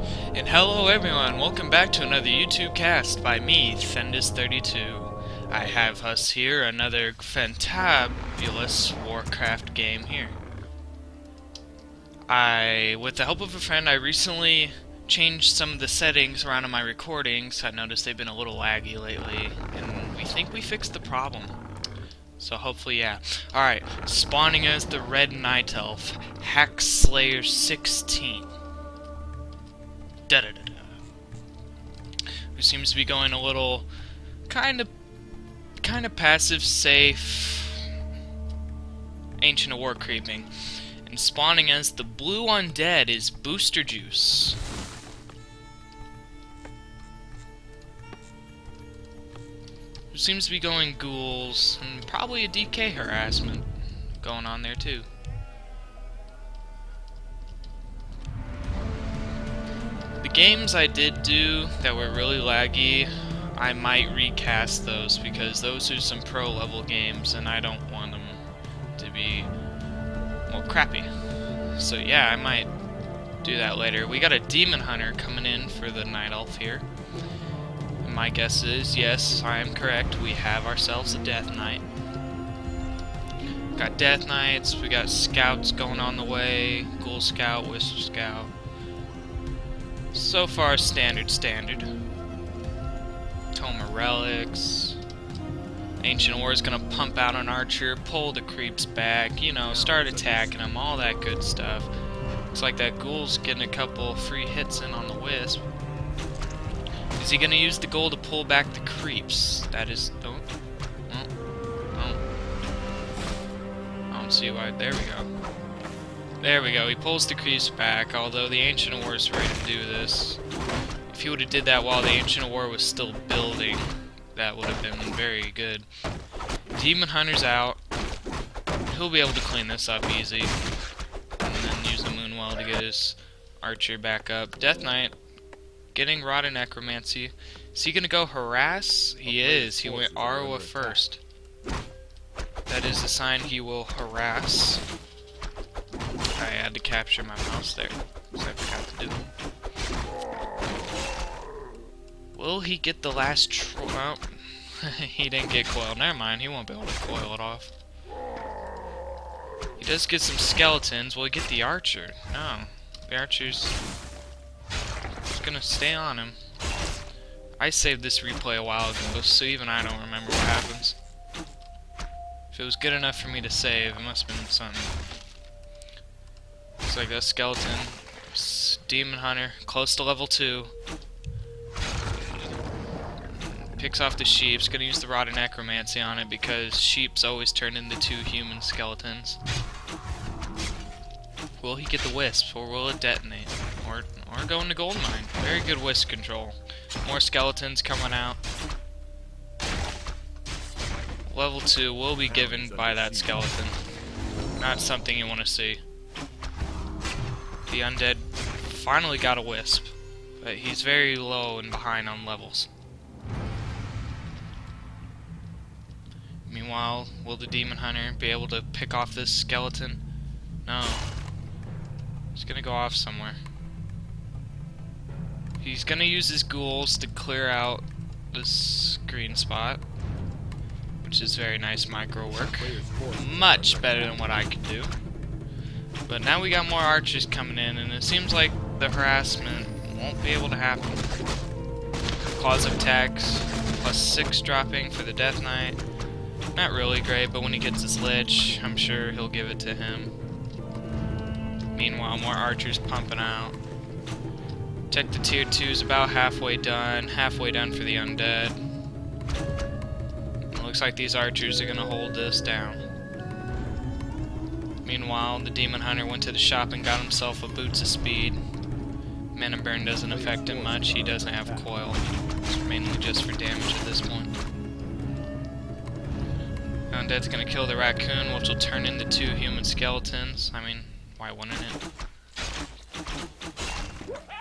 And hello everyone, welcome back to another YouTube cast by me, Thendis32. I have us here, another fantabulous Warcraft game here. With the help of a friend, I recently changed some of the settings around in my recordings. I noticed they've been a little laggy lately, and we think we fixed the problem. So hopefully, yeah. Alright, spawning as the Red Night Elf, hackslayer16. Who seems to be going a little kind of passive, safe, ancient war creeping. And spawning as the blue undead is boosterjuice. Who seems to be going ghouls and probably a DK harassment going on there too. The games I did do that were really laggy, I might recast those because those are some pro level games and I don't want them to be, well, crappy. So yeah, I might do that later. We got a demon hunter coming in for the night elf here. And my guess is, yes, I am correct, we have ourselves a death knight. Got death knights, we got scouts going on the way, ghoul scout, wisp scout. So far, standard. Tome of relics. Ancient War is gonna pump out an archer, pull the creeps back, you know, start attacking them, all that good stuff. Looks like that ghoul's getting a couple free hits in on the wisp. Is he gonna use the ghoul to pull back the creeps? That is... oh. I don't see why... there we go. There we go, he pulls the creeps back, although the Ancient War is ready to do this. If he would have did that while the Ancient War was still building, that would have been very good. Demon Hunter's out. He'll be able to clean this up easy. And then use the Moonwell to get his archer back up. Death Knight, getting Rod of Necromancy. Is he gonna go harass? He is. He went Arwa first. That is a sign he will harass. I had to capture my mouse there, so I forgot to do it. Will he get the last oh, he didn't get coiled. Never mind, he won't be able to coil it off. He does get some skeletons. Will he get the archer? No. The archer's just gonna stay on him. I saved this replay a while ago, so even I don't remember what happens. If it was good enough for me to save, it must have been something. Looks like that skeleton. Demon Hunter, close to level 2. Picks off the sheeps. Gonna use the Rod of Necromancy on it because sheeps always turn into 2 human skeletons. Will he get the wisps, or will it detonate? Or go into gold mine. Very good wisp control. More skeletons coming out. Level 2 will be given by that skeleton. Not something you want to see. The undead finally got a wisp, but he's very low and behind on levels. Meanwhile, will the demon hunter be able to pick off this skeleton? No. He's gonna go off somewhere. He's gonna use his ghouls to clear out this green spot, which is very nice micro work. Much better than what I could do. But now we got more archers coming in, and it seems like the harassment won't be able to happen. Claws of Tax, +6 dropping for the Death Knight. Not really great, but when he gets his Lich, I'm sure he'll give it to him. Meanwhile, more archers pumping out. Check the tier 2 is about halfway done for the undead. It looks like these archers are gonna hold this down. Meanwhile, the Demon Hunter went to the shop and got himself a Boots of Speed. Mana Burn doesn't affect him much, he doesn't have coil. It's mainly just for damage at this point. Undead's gonna kill the raccoon, which will turn into 2 human skeletons. I mean, why wouldn't it?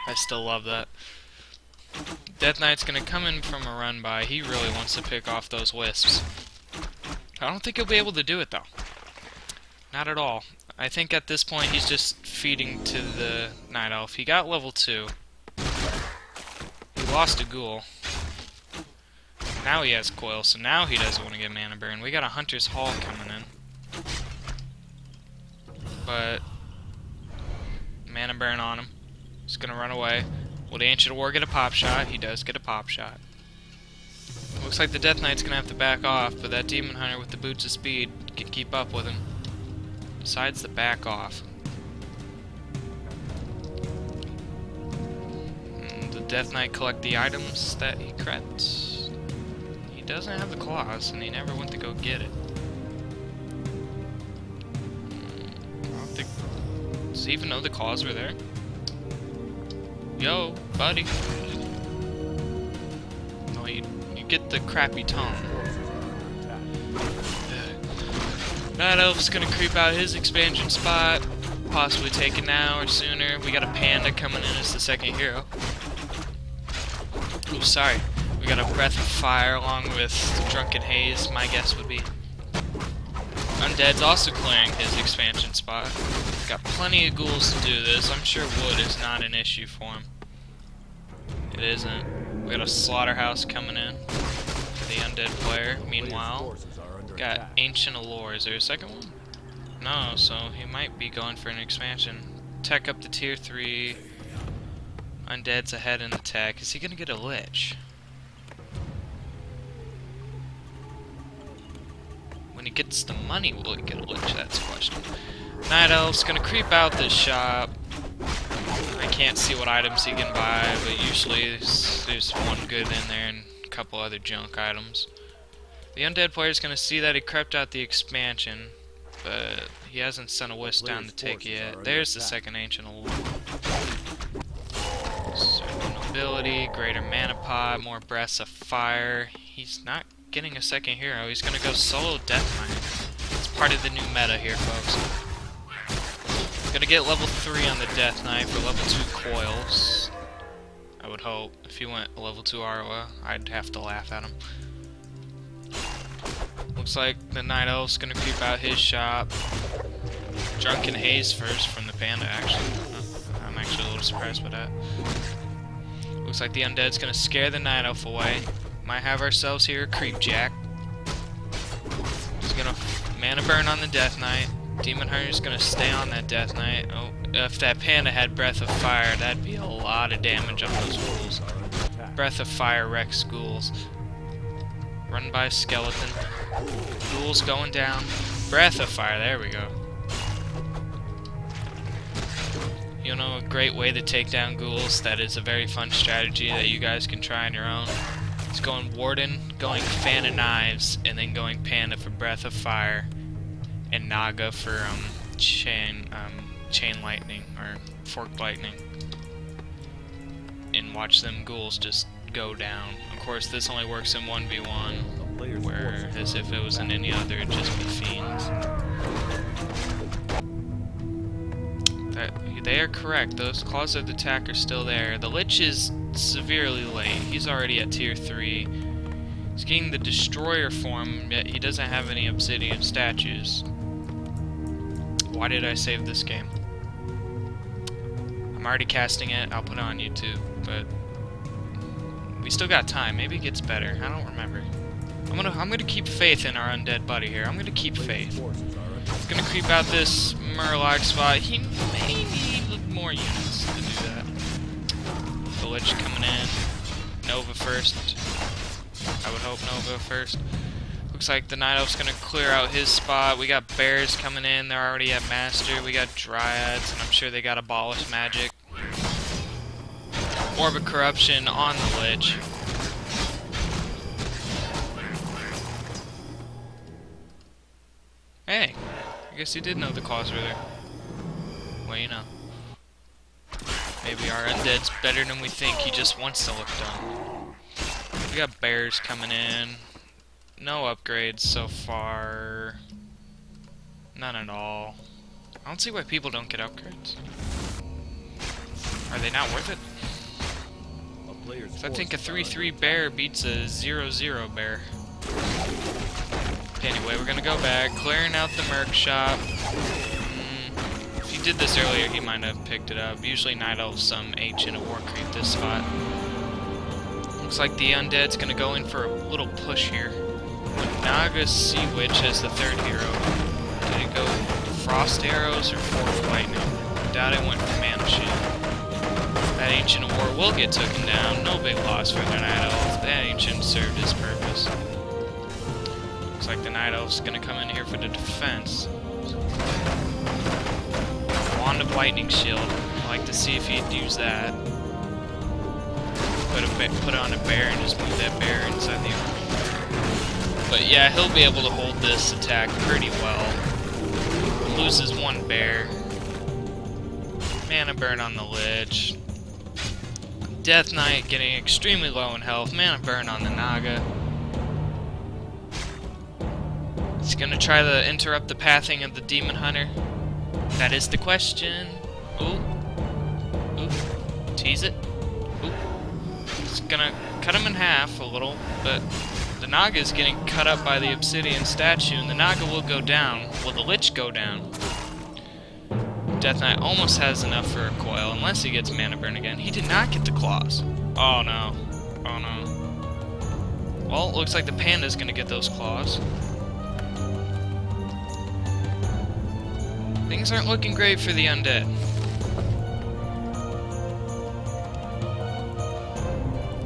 I still love that. Death Knight's gonna come in from a run by. He really wants to pick off those wisps. I don't think he'll be able to do it though. Not at all. I think at this point he's just feeding to the Night Elf. He got level 2. lost a ghoul. Now he has coil, so now he doesn't want to get mana burn. We got a Hunter's Hall coming in. But mana burn on him. He's gonna run away. Will the Ancient War get a pop shot? He does get a pop shot. Looks like the Death Knight's gonna have to back off, but that Demon Hunter with the boots of speed can keep up with him. Decides to back off. The Death Knight collect the items that he crets. He doesn't have the claws, and he never went to go get it. I don't think... Does he even know the claws were there? Yo, buddy. No, you get the crappy tongue. Night Elf's gonna creep out his expansion spot, possibly take it now or sooner. We got a Panda coming in as the second hero. Oh, sorry. We got a Breath of Fire along with Drunken Haze, my guess would be. Undead's also clearing his expansion spot. Got plenty of ghouls to do this. I'm sure wood is not an issue for him. It isn't. We got a Slaughterhouse coming in for the undead player. Meanwhile, got Ancient Allure. Is there a second one? No, so he might be going for an expansion. Tech up to tier 3. Undead's ahead in the tech. Is he gonna get a Lich? When he gets the money, will he get a Lich? That's the question. Night Elf's gonna creep out this shop. I can't see what items he can buy, but usually there's one good in there and a couple other junk items. The undead player's gonna see that he crept out the expansion, but he hasn't sent a wisp down to take it yet. There's the second Ancient Allure. Certain ability, greater mana pot, more breaths of fire. He's not getting a second hero. He's gonna go solo Death Knight. It's part of the new meta here, folks. Gonna get level 3 on the Death Knight for level 2 coils. I would hope. If he went level 2 Arwa, I'd have to laugh at him. Looks like the Night Elf's gonna creep out his shop. Drunken Haze first from the Panda, actually. I'm actually a little surprised by that. Looks like the Undead's gonna scare the Night Elf away. Might have ourselves here a Creep Jack. He's gonna mana burn on the Death Knight. Demon Hunter's gonna stay on that Death Knight. Oh, if that Panda had Breath of Fire, that'd be a lot of damage on those ghouls. Breath of Fire wrecks ghouls. Run by skeleton. Ghouls going down. Breath of Fire, there we go. You know a great way to take down ghouls that is a very fun strategy that you guys can try on your own. It's going Warden, going Fan of Knives, and then going Panda for Breath of Fire, and Naga for Chain Lightning, or Forked Lightning. And watch them ghouls just go down. Of course, this only works in 1v1, whereas if it was in any other, it'd just be fiends. They are correct. Those claws of the attack are still there. The Lich is severely late. He's already at tier 3. He's getting the Destroyer form, yet he doesn't have any Obsidian statues. Why did I save this game? I'm already casting it. I'll put it on YouTube, but we still got time. Maybe it gets better. I don't remember. I'm gonna keep faith in our undead buddy here. I'm gonna keep faith. He's gonna creep out this Murloc spot. He may need more units to do that. The Lich coming in. Nova first. I would hope Nova first. Looks like the Night Elf's gonna clear out his spot. We got bears coming in. They're already at Master. We got Dryads, and I'm sure they got Abolish Magic. Orb of Corruption on the Lich. Hey, I guess he did know the claws were there. Well, you know. Maybe our undead's better than we think. He just wants to look dumb. We got bears coming in. No upgrades so far. None at all. I don't see why people don't get upgrades. Are they not worth it? I think a 3-3 bear beats a 0-0 bear. Anyway, we're gonna go back, clearing out the Merc shop. If he did this earlier, he might have picked it up. Usually Night Elf's some Ancient War creep this spot. Looks like the undead's gonna go in for a little push here. Naga Sea Witch as the third hero. Did it go Frost Arrows or Fourth Lightning? I doubt it went for Mana Shield. That Ancient of War will get taken down. No big loss for the Night Elf. That Ancient served his purpose. Looks like the Night Elf's gonna come in here for the defense. Wand of Lightning Shield. I'd like to see if he'd use that. Put on a bear and just move that bear inside the army. But yeah, he'll be able to hold this attack pretty well. Loses one bear. Mana burn on the Lich. Death Knight getting extremely low in health. Mana burn on the Naga. He's gonna try to interrupt the pathing of the Demon Hunter. That is the question. Ooh. Ooh. Tease it. Ooh. It's gonna cut him in half a little, but the Naga is getting cut up by the Obsidian statue, and the Naga will go down. Will the Lich go down? Death Knight almost has enough for a coil, unless he gets Mana Burn again. He did not get the claws. Oh no. Oh no. Well, it looks like the Panda's gonna get those claws. Things aren't looking great for the undead.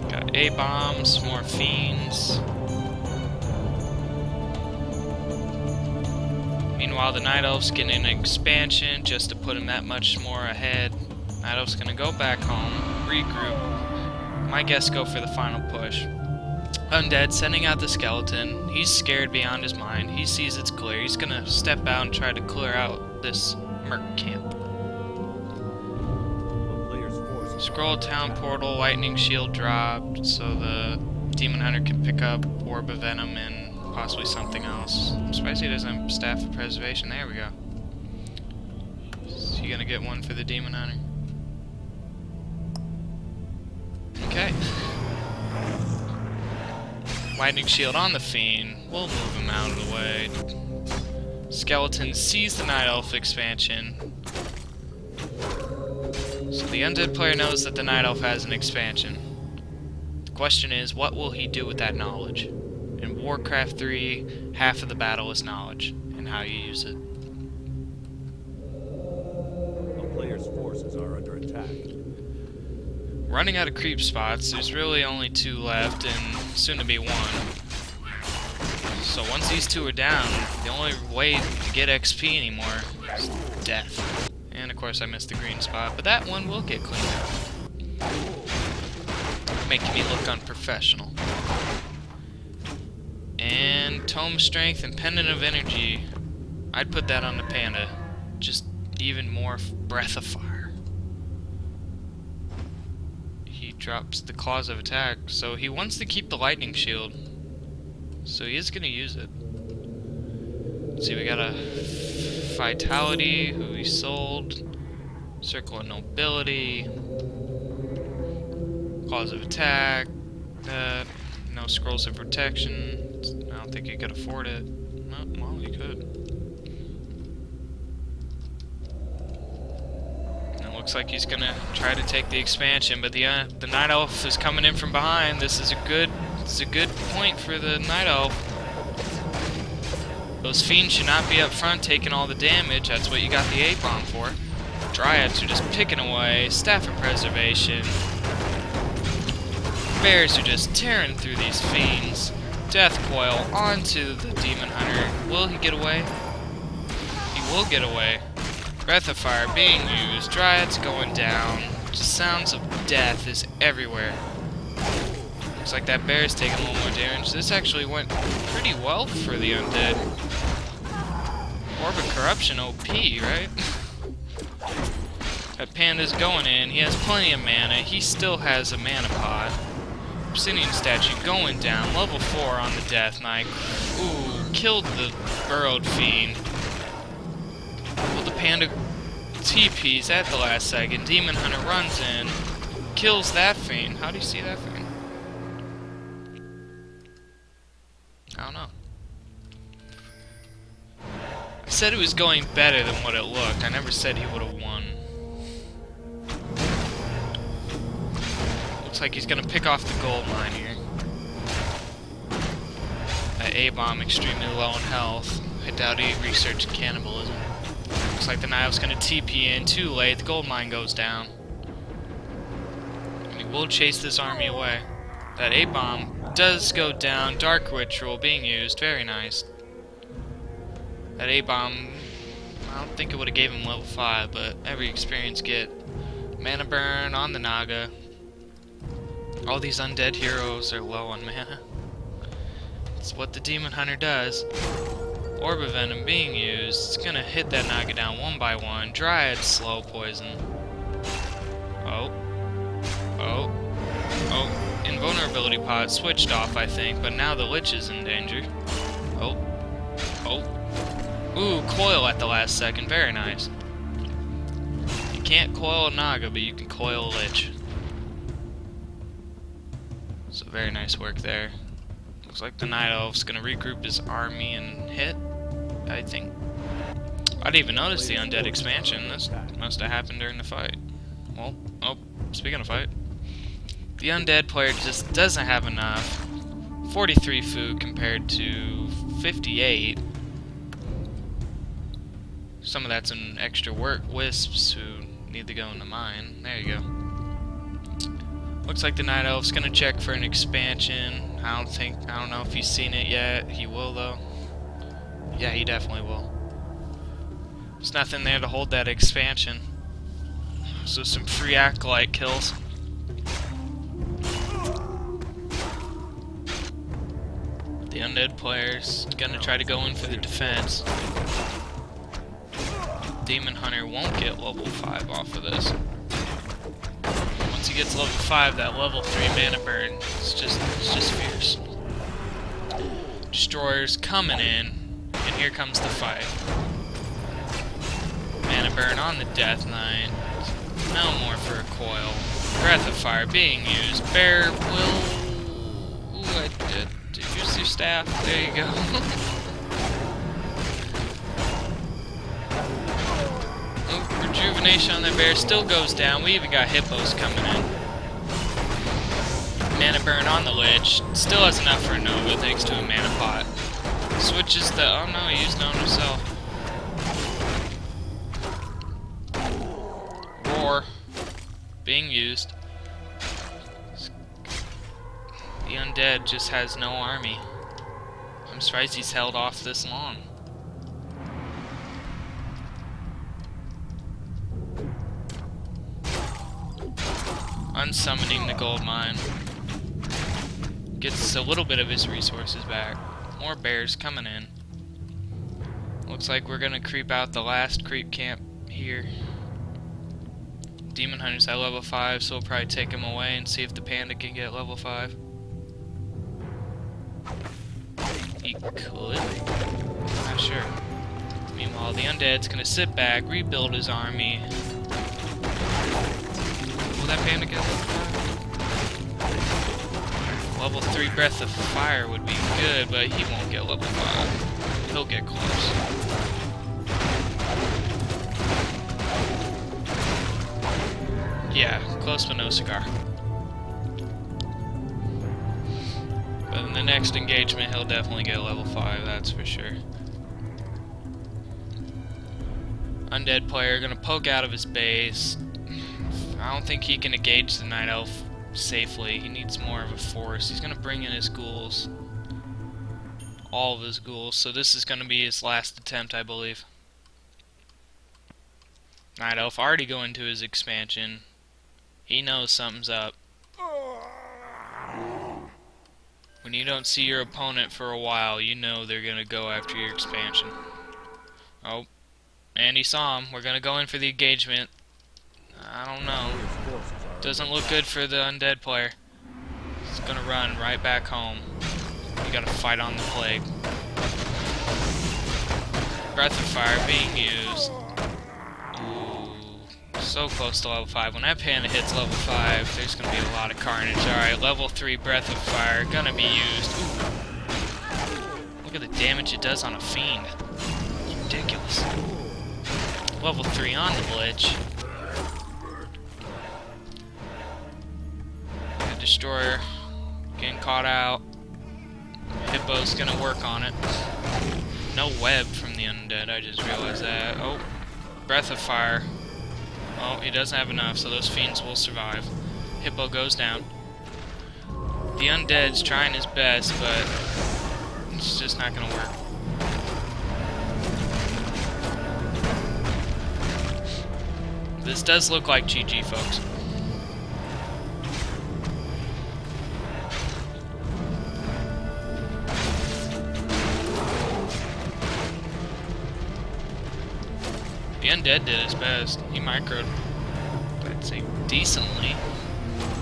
Got A-bombs, more fiends. Meanwhile, the Night Elf's getting an expansion just to put him that much more ahead. Night Elf's gonna go back home, regroup. My guess go for the final push. Undead sending out the skeleton. He's scared beyond his mind. He sees it's clear. He's gonna step out and try to clear out this merc camp. Scroll Town Portal, Lightning Shield dropped, so the Demon Hunter can pick up Orb of Venom and possibly something else. I'm surprised he doesn't have Staff of Preservation. There we go. Is he gonna get one for the Demon Hunter? Okay. Lightning Shield on the Fiend. We'll move him out of the way. Skeleton sees the Night Elf expansion. So the undead player knows that the Night Elf has an expansion. The question is, what will he do with that knowledge? In Warcraft 3, half of the battle is knowledge, and how you use it. The player's forces are under attack. Running out of creep spots, there's really only 2 left, and soon to be 1. So once these 2 are down, the only way to get XP anymore is death. And of course I missed the green spot, but that one will get cleaned up. Making me look unprofessional. And Tome of Strength and Pendant of Energy, I'd put that on the Panda. Just even more Breath of Fire. He drops the Claws of Attack, so he wants to keep the Lightning Shield. So he is going to use it. Let's see, we got a Vitality, who he sold. Circle of Nobility. Claws of Attack. No Scrolls of Protection. I don't think he could afford it. No, well, he could. And it looks like he's gonna try to take the expansion, but the Night Elf is coming in from behind. This is a good point for the Night Elf. Those fiends should not be up front taking all the damage. That's what you got the A-bomb for. Dryads are just picking away. Staff of Preservation. Bears are just tearing through these fiends. Death Coil onto the Demon Hunter. Will he get away? He will get away. Breath of Fire being used. Dryads going down. Just sounds of death is everywhere. Looks like that bear is taking a little more damage. This actually went pretty well for the undead. Orb of Corruption OP, right? That Panda's going in. He has plenty of mana. He still has a mana pot. Obsidian statue going down. Level 4 on the Death Knight. Ooh, killed the burrowed fiend. Well, the Panda TPs at the last second. Demon Hunter runs in. Kills that fiend. How do you see that fiend? I don't know. I said it was going better than what it looked. I never said he would have won. Looks like he's gonna pick off the gold mine here. That A-bomb extremely low in health. I doubt he researched cannibalism. Looks like the Night Elf's gonna TP in too late. The gold mine goes down. And he will chase this army away. That A-bomb does go down. Dark Ritual being used. Very nice. That A-bomb, I don't think it would have gave him level 5, but every experience get. Mana burn on the Naga. All these undead heroes are low on mana. It's what the Demon Hunter does. Orb of Venom being used. It's gonna hit that Naga down one by one. Dryad slow poison. Oh. Oh. Oh. Invulnerability pod switched off, I think, but now the Lich is in danger. Oh. Oh. Ooh, coil at the last second. Very nice. You can't coil a Naga, but you can coil a Lich. So very nice work there. Looks like the Night Elf's gonna regroup his army and hit, I think. I didn't even notice the undead expansion. This must have happened during the fight. Well, oh, speaking of fight. The undead player just doesn't have enough. 43 food compared to 58. Some of that's an extra work. Wisps who need to go in the mine. There you go. Looks like the Night Elf's gonna check for an expansion. I don't know if he's seen it yet. He will though. Yeah, he definitely will. There's nothing there to hold that expansion. So some free acolyte kills. The undead player's gonna try to go in for the defense. Demon Hunter won't get level 5 off of this. Once he gets level 5, that level 3 mana burn, it's just fierce. Destroyer's coming in, and here comes the fight. Mana burn on the Death Knight. No more for a coil. Breath of Fire being used. Bear will... Ooh, I did use your staff. There you go. Rejuvenation on the bear still goes down. We even got hippos coming in. Mana burn on the Lich. Still has enough for a Nova thanks to a mana pot. Switches the... Oh no, he used it on himself. Roar. Being used. The undead just has no army. I'm surprised he's held off this long. Unsummoning the gold mine. Gets a little bit of his resources back. More bears coming in. Looks like we're gonna creep out the last creep camp here. Demon Hunter's at level 5, so we'll probably take him away and see if the panda can get level 5. He could. Not sure. Meanwhile, the undead's gonna sit back, rebuild his army. Will that panda get level 5? Level 3 Breath of Fire would be good, but he won't get level 5. He'll get close. Yeah, close but no cigar. But in the next engagement, he'll definitely get level 5, that's for sure. Undead player gonna poke out of his base. I don't think he can engage the Night Elf safely. He needs more of a force. He's gonna bring in his ghouls. All of his ghouls. So this is gonna be his last attempt, I believe. Night Elf already going to his expansion. He knows something's up. When you don't see your opponent for a while, you know they're gonna go after your expansion. Oh, and he saw him. We're gonna go in for the engagement. I don't know. Doesn't look good for the undead player. He's gonna run right back home. You gotta fight on the plague. Breath of Fire being used. Ooh, so close to level 5. When that panda hits level 5, there's gonna be a lot of carnage. Alright, level 3 Breath of Fire gonna be used. Ooh. Look at the damage it does on a fiend. Ridiculous. Level 3 on the Lich. Destroyer getting caught out. Hippo's gonna work on it. No web from the undead, I just realized that. Oh, breath of fire. Oh, he doesn't have enough, so those fiends will survive. Hippo goes down. The undead's trying his best, but it's just not gonna work. This does look like GG, folks. The undead did his best. He microed, but I'd say decently.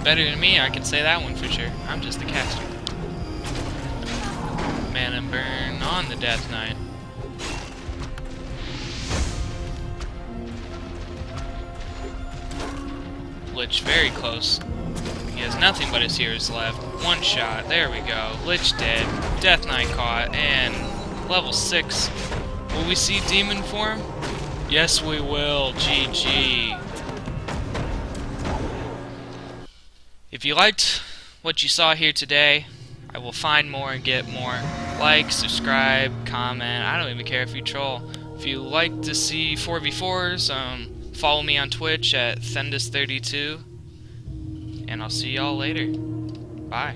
Better than me, I can say that one for sure. I'm just a caster. Mana burn on the Death Knight. Lich very close. He has nothing but his heroes left. One shot. There we go. Lich dead. Death Knight caught. And level 6. Will we see demon form? Yes, we will. GG. If you liked what you saw here today, I will find more and get more. Like, subscribe, comment. I don't even care if you troll. If you like to see 4v4s, follow me on Twitch at Thendis32. And I'll see y'all later. Bye.